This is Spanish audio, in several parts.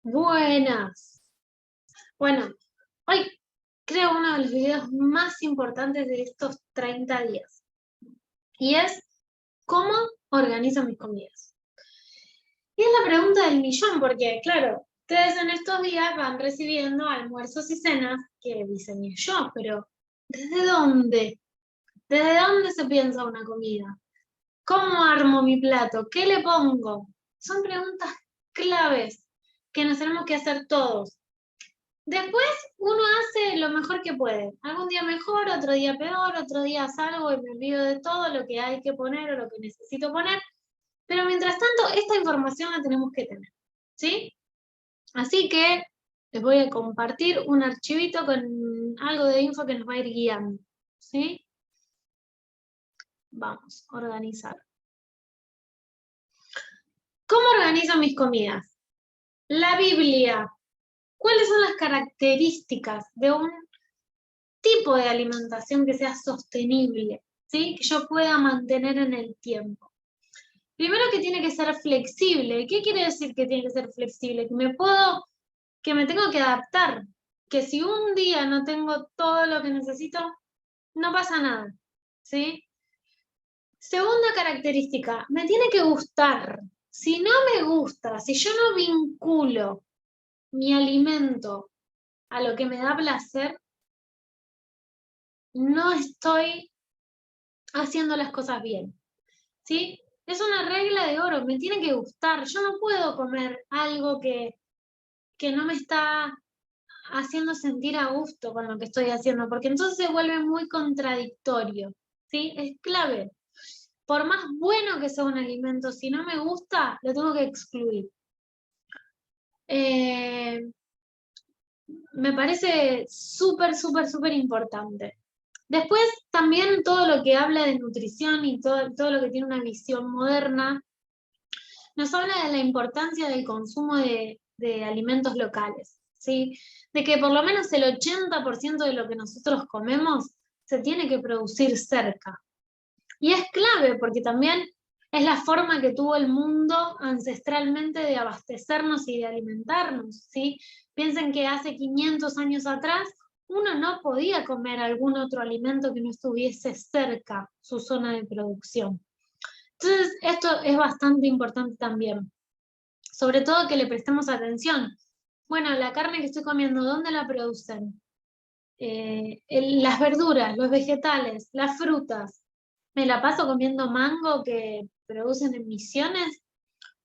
Buenas. Bueno, hoy creo uno de los videos más importantes de estos 30 días. Y es cómo organizo mis comidas. Y es la pregunta del millón, porque claro, ustedes en estos días van recibiendo almuerzos y cenas que diseñé yo, pero ¿desde dónde? ¿Desde dónde se piensa una comida? ¿Cómo armo mi plato? ¿Qué le pongo? Son preguntas claves que nos tenemos que hacer todos. Después uno hace lo mejor que puede. Algún día mejor, otro día peor, otro día salgo y me olvido de todo lo que hay que poner o lo que necesito poner. Pero mientras tanto, esta información la tenemos que tener. ¿Sí? Así que les voy a compartir un archivito con algo de info que nos va a ir guiando. ¿Sí? Vamos a organizar. ¿Cómo organizo mis comidas? La Biblia. ¿Cuáles son las características de un tipo de alimentación que sea sostenible, ¿sí? Que yo pueda mantener en el tiempo? Primero, que tiene que ser flexible. ¿Qué quiere decir que tiene que ser flexible? Que me tengo que adaptar, que si un día no tengo todo lo que necesito, no pasa nada, ¿sí? Segunda característica, me tiene que gustar. Si no me gusta, si yo no vinculo mi alimento a lo que me da placer, no estoy haciendo las cosas bien, ¿sí? Es una regla de oro, me tiene que gustar. Yo no puedo comer algo que no me está haciendo sentir a gusto con lo que estoy haciendo, porque entonces se vuelve muy contradictorio, ¿sí? Es clave. Por más bueno que sea un alimento, si no me gusta, lo tengo que excluir. Eh, Me parece súper, súper, súper importante. Después, también todo lo que habla de nutrición y todo lo que tiene una visión moderna, nos habla de la importancia del consumo de alimentos locales, ¿sí? De que por lo menos el 80% de lo que nosotros comemos se tiene que producir cerca. Y es clave porque también es la forma que tuvo el mundo ancestralmente de abastecernos y de alimentarnos, ¿sí? Piensen que hace 500 años atrás uno no podía comer algún otro alimento que no estuviese cerca su zona de producción. Entonces, esto es bastante importante también. Sobre todo que le prestemos atención. Bueno, la carne que estoy comiendo, ¿dónde la producen? Las verduras, los vegetales, las frutas. ¿Me la paso comiendo mango que producen en Misiones?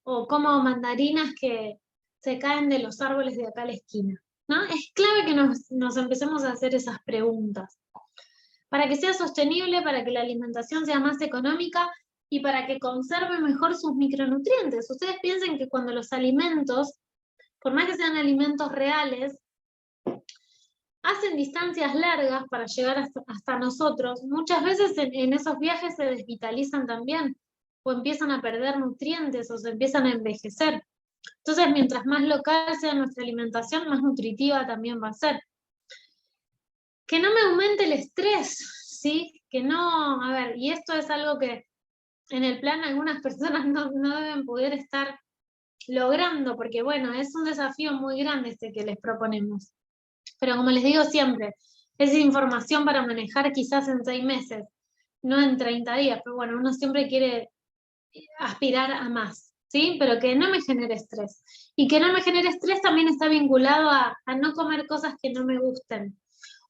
¿O como mandarinas que se caen de los árboles de acá a la esquina? ¿No? Es clave que nos empecemos a hacer esas preguntas. Para que sea sostenible, para que la alimentación sea más económica y para que conserve mejor sus micronutrientes. Ustedes piensen que cuando los alimentos, por más que sean alimentos reales, hacen distancias largas para llegar hasta nosotros, muchas veces en esos viajes se desvitalizan también, o empiezan a perder nutrientes, o se empiezan a envejecer. Entonces, mientras más local sea nuestra alimentación, más nutritiva también va a ser. Que no me aumente el estrés, ¿sí? Que no, a ver, y esto es algo que en el plan algunas personas no deben poder estar logrando, porque bueno, es un desafío muy grande este que les proponemos. Pero como les digo siempre, es información para manejar quizás en 6 meses, no en 30 días, pero bueno, uno siempre quiere aspirar a más, ¿sí? Pero que no me genere estrés. Y que no me genere estrés también está vinculado a no comer cosas que no me gusten,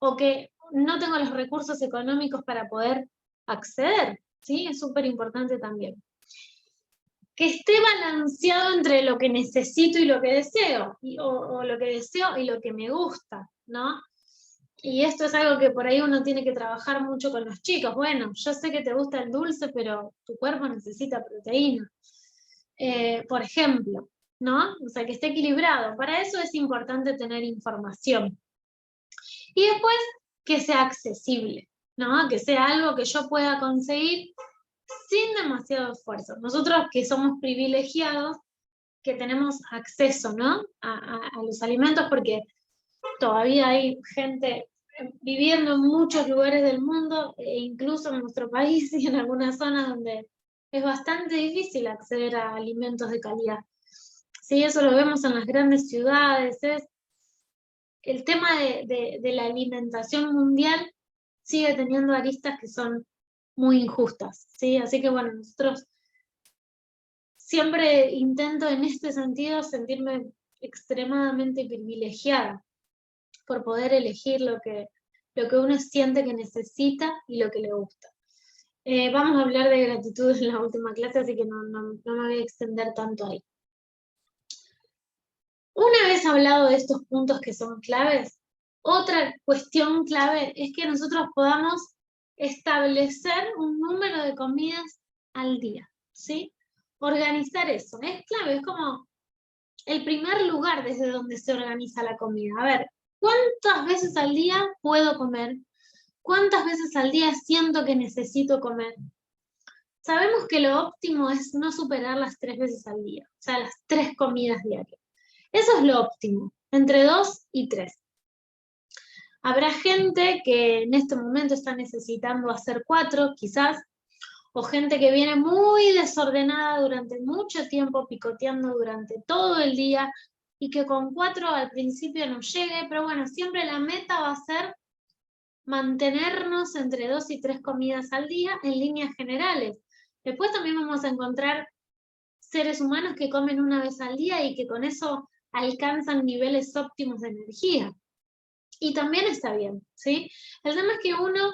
o que no tengo los recursos económicos para poder acceder, ¿sí? Es súper importante también. Que esté balanceado entre lo que necesito y lo que deseo, o lo que deseo y lo que me gusta, ¿no? Y esto es algo que por ahí uno tiene que trabajar mucho con los chicos. Bueno, yo sé que te gusta el dulce, pero tu cuerpo necesita proteína, por ejemplo, ¿no? O sea, que esté equilibrado. Para eso es importante tener información. Y después, que sea accesible, ¿no? Que sea algo que yo pueda conseguir sin demasiado esfuerzo. Nosotros que somos privilegiados, que tenemos acceso, ¿no? A los alimentos, porque todavía hay gente viviendo en muchos lugares del mundo, e incluso en nuestro país y en algunas zonas donde es bastante difícil acceder a alimentos de calidad. ¿sí? Eso lo vemos en las grandes ciudades. El tema de la alimentación mundial sigue teniendo aristas que son muy injustas, ¿sí? Así que bueno, nosotros siempre intento en este sentido sentirme extremadamente privilegiada por poder elegir lo que uno siente que necesita y lo que le gusta. Vamos a hablar de gratitud en la última clase, así que no me voy a extender tanto ahí. Una vez hablado de estos puntos que son claves, otra cuestión clave es que nosotros podamos establecer un número de comidas al día, ¿sí? Organizar eso, es clave, es como el primer lugar desde donde se organiza la comida. A ver, ¿cuántas veces al día puedo comer? ¿Cuántas veces al día siento que necesito comer? Sabemos que lo óptimo es no superar las 3 veces al día, o sea, las 3 comidas diarias. Eso es lo óptimo, entre 2 y 3. Habrá gente que en este momento está necesitando hacer 4, quizás, o gente que viene muy desordenada durante mucho tiempo, picoteando durante todo el día, y que con 4 al principio no llegue, pero bueno, siempre la meta va a ser mantenernos entre 2 y 3 comidas al día en líneas generales. Después también vamos a encontrar seres humanos que comen una vez al día y que con eso alcanzan niveles óptimos de energía. Y también está bien, ¿sí? El tema es que uno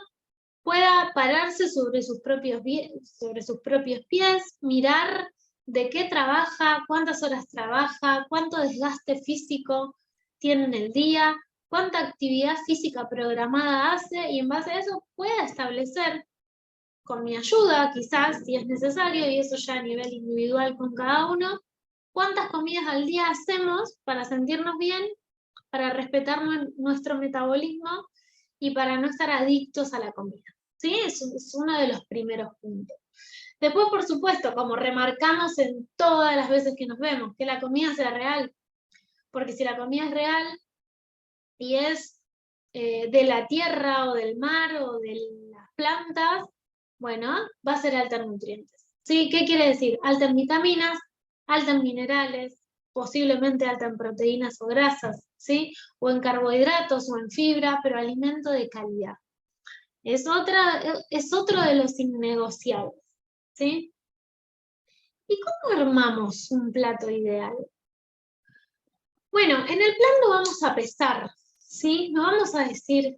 pueda pararse sobre sus propios pies, mirar de qué trabaja, cuántas horas trabaja, cuánto desgaste físico tiene en el día, cuánta actividad física programada hace, y en base a eso pueda establecer, con mi ayuda quizás, si es necesario, y eso ya a nivel individual con cada uno, cuántas comidas al día hacemos para sentirnos bien, para respetar nuestro metabolismo y para no estar adictos a la comida. ¿Sí? Es uno de los primeros puntos. Después, por supuesto, como remarcamos en todas las veces que nos vemos, que la comida sea real. Porque si la comida es real y es de la tierra o del mar o de las plantas, bueno, va a ser alta en nutrientes. ¿Sí? ¿Qué quiere decir? Alta en vitaminas, alta en minerales, posiblemente alta en proteínas o grasas, ¿sí? O en carbohidratos o en fibra, pero alimento de calidad. Es otro de los innegociables, ¿sí? ¿Y cómo armamos un plato ideal? Bueno, en el plan lo vamos a pesar, ¿sí? No vamos a decir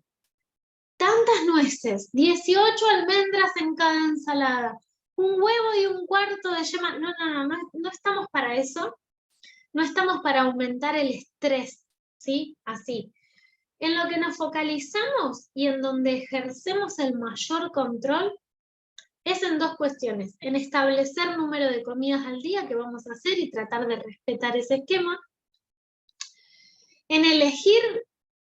tantas nueces, 18 almendras en cada ensalada, un huevo y un cuarto de yema. No estamos para eso. No estamos para aumentar el estrés, ¿sí? Así. En lo que nos focalizamos y en donde ejercemos el mayor control es en 2 cuestiones: en establecer número de comidas al día que vamos a hacer y tratar de respetar ese esquema, en elegir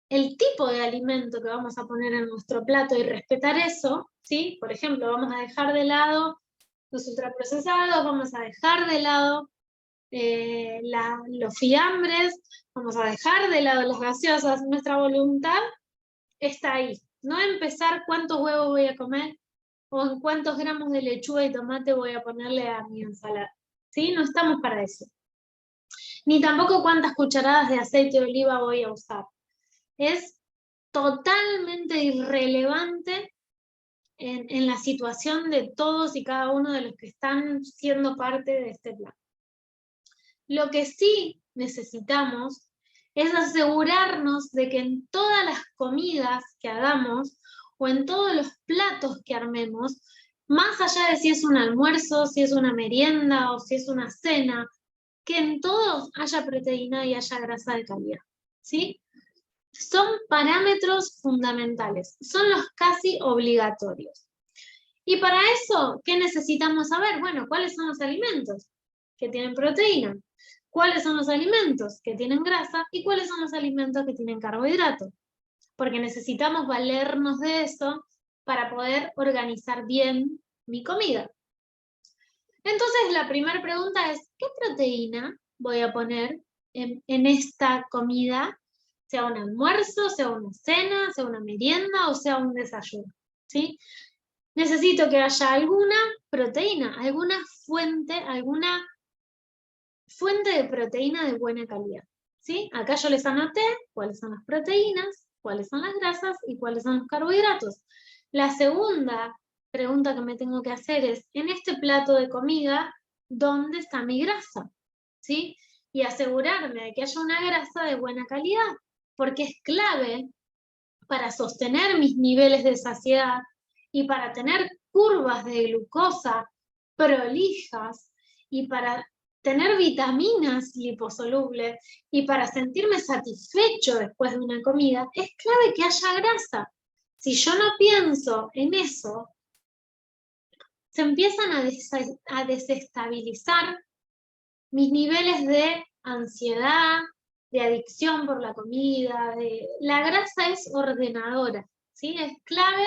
el tipo de alimento que vamos a poner en nuestro plato y respetar eso, ¿sí? Por ejemplo, vamos a dejar de lado los ultraprocesados, vamos a dejar de lado los fiambres, vamos a dejar de lado las gaseosas. Nuestra voluntad está ahí. No empezar cuántos huevos voy a comer o en cuántos gramos de lechuga y tomate voy a ponerle a mi ensalada. ¿Sí? No estamos para eso. Ni tampoco cuántas cucharadas de aceite de oliva voy a usar. Es totalmente irrelevante en la situación de todos y cada uno de los que están siendo parte de este plan. Lo que sí necesitamos es asegurarnos de que en todas las comidas que hagamos o en todos los platos que armemos, más allá de si es un almuerzo, si es una merienda o si es una cena, que en todos haya proteína y haya grasa de calidad, ¿sí? Son parámetros fundamentales, son los casi obligatorios. Y para eso, ¿qué necesitamos saber? Bueno, ¿cuáles son los alimentos que tienen proteína? ¿Cuáles son los alimentos que tienen grasa? ¿Y cuáles son los alimentos que tienen carbohidratos? Porque necesitamos valernos de eso para poder organizar bien mi comida. Entonces, la primera pregunta es, ¿qué proteína voy a poner en esta comida? Sea un almuerzo, sea una cena, sea una merienda o sea un desayuno, ¿sí? Necesito que haya alguna proteína, alguna fuente, alguna fuente de proteína de buena calidad. ¿Sí? Acá yo les anoté cuáles son las proteínas, cuáles son las grasas y cuáles son los carbohidratos. La segunda pregunta que me tengo que hacer es, en este plato de comida, ¿dónde está mi grasa? ¿Sí? Y asegurarme de que haya una grasa de buena calidad, porque es clave para sostener mis niveles de saciedad y para tener curvas de glucosa prolijas y para tener vitaminas liposolubles y para sentirme satisfecho después de una comida, es clave que haya grasa. Si yo no pienso en eso, se empiezan a desestabilizar mis niveles de ansiedad, de adicción por la comida. La grasa es ordenadora, ¿sí? Es clave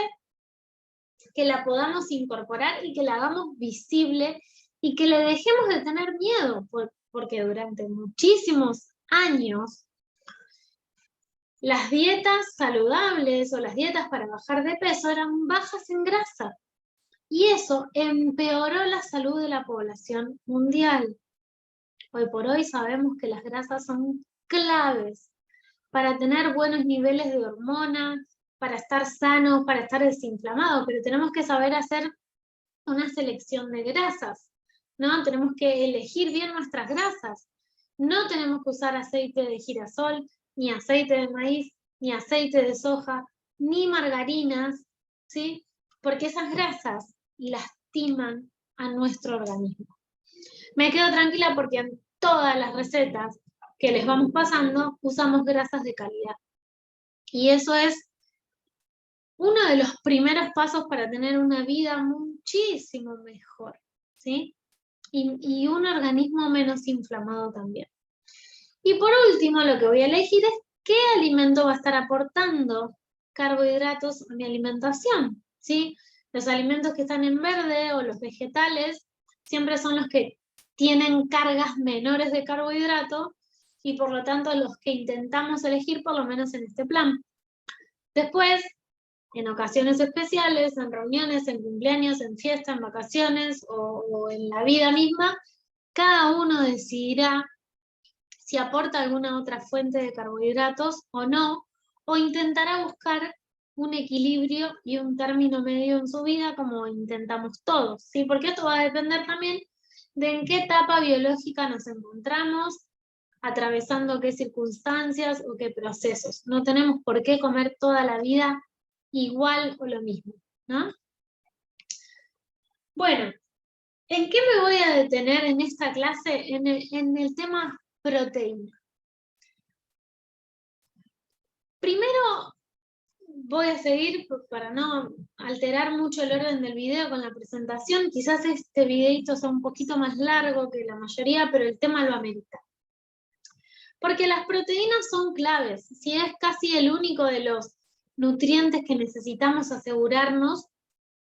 que la podamos incorporar y que la hagamos visible y que le dejemos de tener miedo, porque durante muchísimos años las dietas saludables o las dietas para bajar de peso eran bajas en grasa. Y eso empeoró la salud de la población mundial. Hoy por hoy sabemos que las grasas son claves para tener buenos niveles de hormonas, para estar sanos, para estar desinflamados, pero tenemos que saber hacer una selección de grasas, ¿no? Tenemos que elegir bien nuestras grasas. No tenemos que usar aceite de girasol, ni aceite de maíz, ni aceite de soja, ni margarinas, ¿sí? Porque esas grasas lastiman a nuestro organismo. Me quedo tranquila porque en todas las recetas que les vamos pasando usamos grasas de calidad. Y eso es uno de los primeros pasos para tener una vida muchísimo mejor, ¿sí? Y un organismo menos inflamado también. Y por último, lo que voy a elegir es qué alimento va a estar aportando carbohidratos a mi alimentación, ¿sí? Los alimentos que están en verde o los vegetales siempre son los que tienen cargas menores de carbohidrato y por lo tanto los que intentamos elegir por lo menos en este plan. Después, en ocasiones especiales, en reuniones, en cumpleaños, en fiestas, en vacaciones o en la vida misma, cada uno decidirá si aporta alguna otra fuente de carbohidratos o no, o intentará buscar un equilibrio y un término medio en su vida como intentamos todos, ¿sí? Porque esto va a depender también de en qué etapa biológica nos encontramos, atravesando qué circunstancias o qué procesos. No tenemos por qué comer toda la vida igual o lo mismo, ¿no? Bueno, ¿en qué me voy a detener en esta clase? En el tema proteína. Primero voy a seguir, para no alterar mucho el orden del video con la presentación, quizás este videito sea un poquito más largo que la mayoría, pero el tema lo amerita. Porque las proteínas son claves, si es casi el único de los nutrientes que necesitamos asegurarnos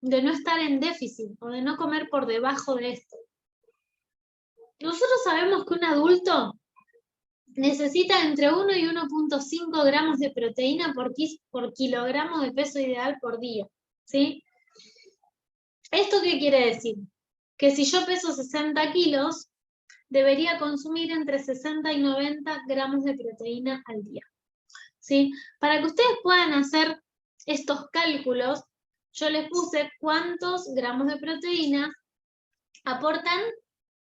de no estar en déficit o de no comer por debajo de esto. Nosotros sabemos que un adulto necesita entre 1 y 1.5 gramos de proteína por kilogramo de peso ideal por día, ¿sí? ¿Esto qué quiere decir? Que si yo peso 60 kilos, debería consumir entre 60 y 90 gramos de proteína al día, ¿sí? Para que ustedes puedan hacer estos cálculos, yo les puse cuántos gramos de proteína aportan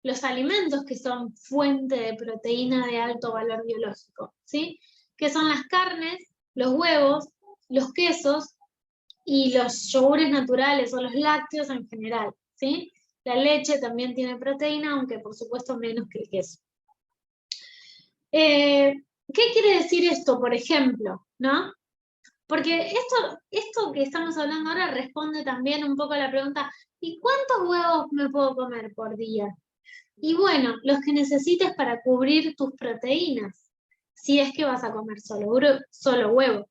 los alimentos que son fuente de proteína de alto valor biológico, ¿sí? Que son las carnes, los huevos, los quesos y los yogures naturales o los lácteos en general, ¿sí? La leche también tiene proteína, aunque por supuesto menos que el queso. ¿Qué quiere decir esto, por ejemplo? ¿No? Porque esto que estamos hablando ahora responde también un poco a la pregunta, ¿y cuántos huevos me puedo comer por día? Y bueno, los que necesites para cubrir tus proteínas, si es que vas a comer solo huevo.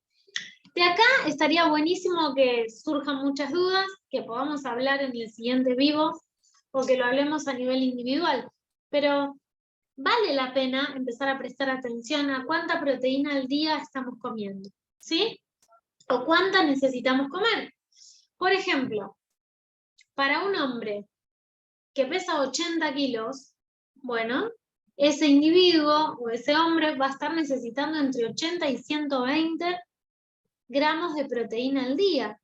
De acá estaría buenísimo que surjan muchas dudas, que podamos hablar en el siguiente vivo, o que lo hablemos a nivel individual. Pero vale la pena empezar a prestar atención a cuánta proteína al día estamos comiendo, ¿sí? O cuánta necesitamos comer. Por ejemplo, para un hombre que pesa 80 kilos, bueno, ese individuo o ese hombre va a estar necesitando entre 80 y 120 gramos de proteína al día.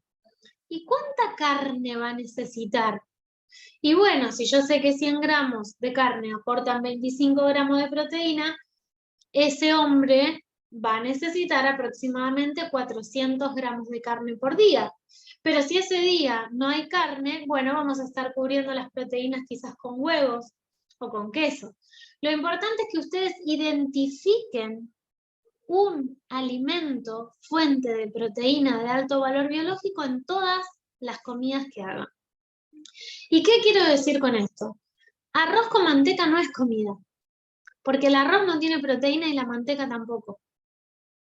¿Y cuánta carne va a necesitar? Y bueno, si yo sé que 100 gramos de carne aportan 25 gramos de proteína, ese hombre va a necesitar aproximadamente 400 gramos de carne por día. Pero si ese día no hay carne, bueno, vamos a estar cubriendo las proteínas quizás con huevos o con queso. Lo importante es que ustedes identifiquen un alimento fuente de proteína de alto valor biológico en todas las comidas que hagan. ¿Y qué quiero decir con esto? Arroz con manteca no es comida, porque el arroz no tiene proteína y la manteca tampoco.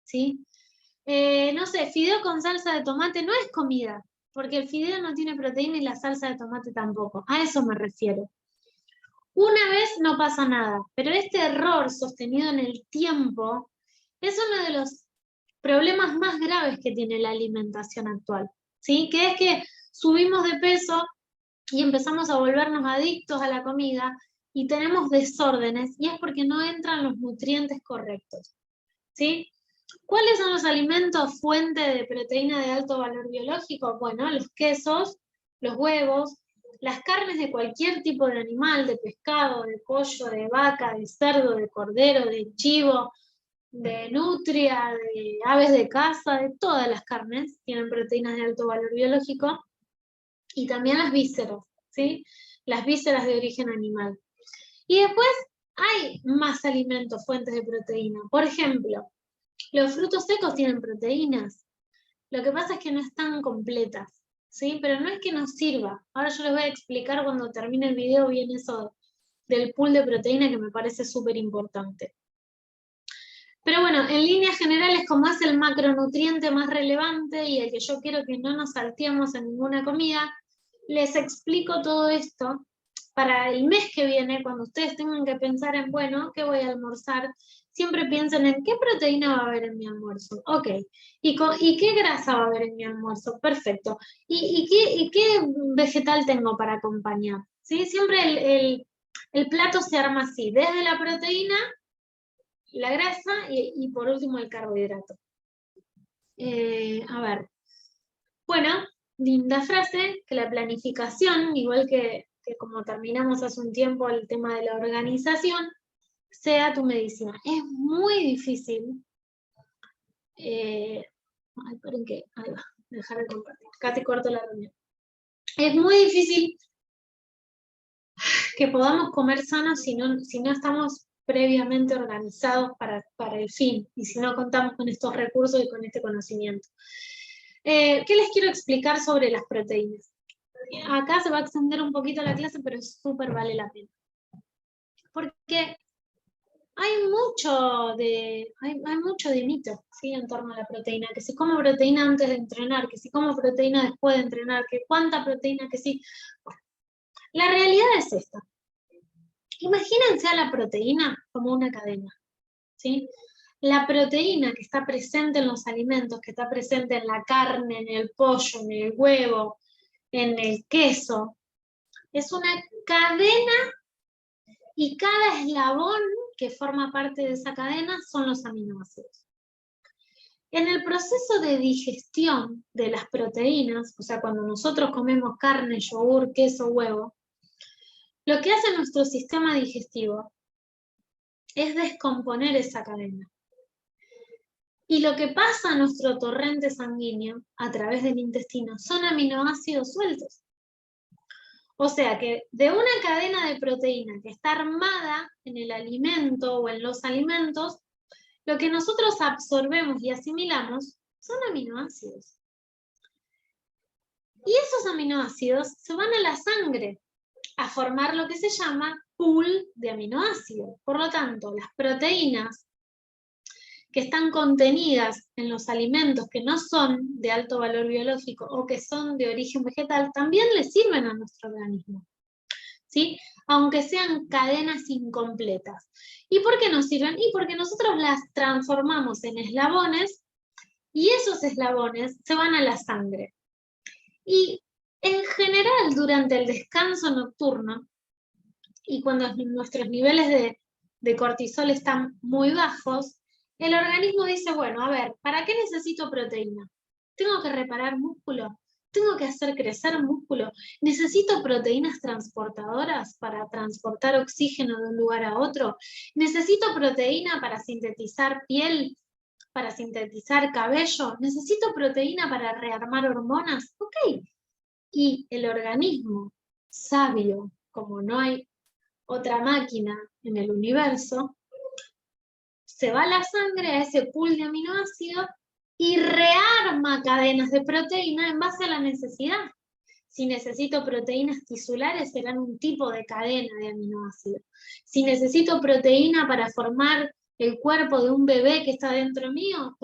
¿Sí? No sé, fideo con salsa de tomate no es comida, porque el fideo no tiene proteína y la salsa de tomate tampoco. A eso me refiero. Una vez no pasa nada, pero este error sostenido en el tiempo es uno de los problemas más graves que tiene la alimentación actual, ¿sí? Que es que subimos de peso y empezamos a volvernos adictos a la comida y tenemos desórdenes, y es porque no entran los nutrientes correctos, ¿sí? ¿Cuáles son los alimentos fuente de proteína de alto valor biológico? Bueno, los quesos, los huevos, las carnes de cualquier tipo de animal, de pescado, de pollo, de vaca, de cerdo, de cordero, de chivo, de nutria, de aves de caza, de todas las carnes tienen proteínas de alto valor biológico, y también las vísceras, ¿sí? Las vísceras de origen animal. Y después hay más alimentos fuentes de proteína. Por ejemplo, los frutos secos tienen proteínas. Lo que pasa es que no están completas, ¿sí? Pero no es que nos sirva. Ahora yo les voy a explicar cuando termine el video bien eso del pool de proteína, que me parece súper importante. Pero bueno, en líneas generales, como es el macronutriente más relevante y el que yo quiero que no nos salteemos en ninguna comida, les explico todo esto para el mes que viene, cuando ustedes tengan que pensar en, bueno, ¿qué voy a almorzar? Siempre piensen en qué proteína va a haber en mi almuerzo. Ok. ¿Y qué grasa va a haber en mi almuerzo? Perfecto. ¿Y qué vegetal tengo para acompañar? ¿Sí? Siempre el plato se arma así, desde la proteína, la grasa y por último el carbohidrato. A ver. Bueno, linda frase, que la planificación, igual que como terminamos hace un tiempo el tema de la organización, sea tu medicina. Es muy difícil. Esperen que, ahí va, dejar de compartir. Casi corto la reunión. Es muy difícil que podamos comer sano si no estamos previamente organizados para el fin y si no contamos con estos recursos y con este conocimiento. ¿Qué les quiero explicar sobre las proteínas? Acá se va a extender un poquito la clase, pero súper vale la pena. Porque hay mucho de mito, ¿sí? En torno a la proteína, que si como proteína antes de entrenar, que si como proteína después de entrenar, que cuánta proteína, que sí. Bueno, la realidad es esta. Imagínense a la proteína como una cadena, ¿sí? La proteína que está presente en los alimentos, que está presente en la carne, en el pollo, en el huevo, en el queso, es una cadena, y cada eslabón que forma parte de esa cadena son los aminoácidos. En el proceso de digestión de las proteínas, o sea, cuando nosotros comemos carne, yogur, queso, huevo, lo que hace nuestro sistema digestivo es descomponer esa cadena. Y lo que pasa a nuestro torrente sanguíneo a través del intestino son aminoácidos sueltos. O sea que de una cadena de proteína que está armada en el alimento o en los alimentos, lo que nosotros absorbemos y asimilamos son aminoácidos. Y esos aminoácidos se van a la sangre a formar lo que se llama pool de aminoácidos. Por lo tanto, las proteínas que están contenidas en los alimentos que no son de alto valor biológico o que son de origen vegetal, también le sirven a nuestro organismo, ¿sí? Aunque sean cadenas incompletas. ¿Y por qué nos sirven? Y porque nosotros las transformamos en eslabones, y esos eslabones se van a la sangre. Y en general, durante el descanso nocturno, y cuando nuestros niveles de cortisol están muy bajos, el organismo dice, bueno, a ver, ¿para qué necesito proteína? ¿Tengo que reparar músculo? ¿Tengo que hacer crecer músculo? ¿Necesito proteínas transportadoras para transportar oxígeno de un lugar a otro? ¿Necesito proteína para sintetizar piel? ¿Para sintetizar cabello? ¿Necesito proteína para rearmar hormonas? Ok. Y el organismo sabio, como no hay otra máquina en el universo, se va a la sangre a ese pool de aminoácidos y rearma cadenas de proteína en base a la necesidad. Si necesito proteínas tisulares, serán un tipo de cadena de aminoácidos. Si necesito proteína para formar el cuerpo de un bebé que está dentro mío,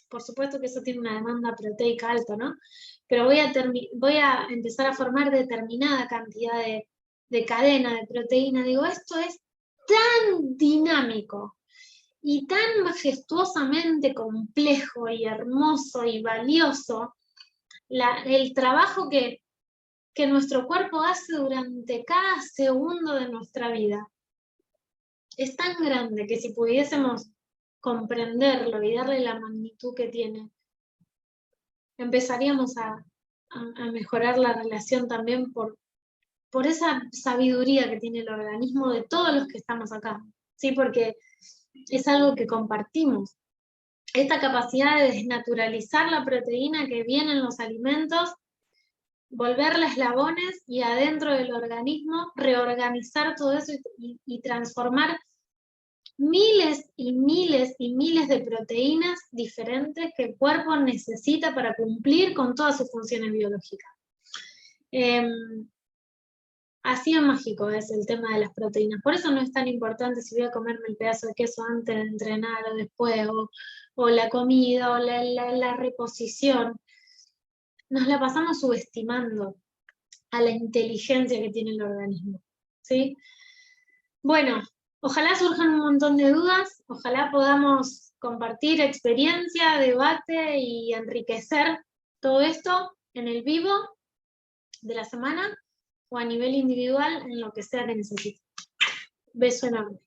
por supuesto que eso tiene una demanda proteica alta, ¿no? Pero voy a empezar a formar determinada cantidad de cadena de proteína. Digo, esto es tan dinámico y tan majestuosamente complejo y hermoso y valioso el trabajo que nuestro cuerpo hace durante cada segundo de nuestra vida. Es tan grande que si pudiésemos comprenderlo y darle la magnitud que tiene, empezaríamos a mejorar la relación también por esa sabiduría que tiene el organismo de todos los que estamos acá, ¿sí? Porque es algo que compartimos. Esta capacidad de desnaturalizar la proteína que viene en los alimentos, volverla eslabones y adentro del organismo reorganizar todo eso y transformar miles y miles y miles de proteínas diferentes que el cuerpo necesita para cumplir con todas sus funciones biológicas. Así de mágico es el tema de las proteínas. Por eso no es tan importante si voy a comerme el pedazo de queso antes de entrenar o después, o la comida, o la reposición. Nos la pasamos subestimando a la inteligencia que tiene el organismo, ¿sí? Bueno, ojalá surjan un montón de dudas, ojalá podamos compartir experiencia, debate y enriquecer todo esto en el vivo de la semana o a nivel individual en lo que sea que necesite. Beso enorme.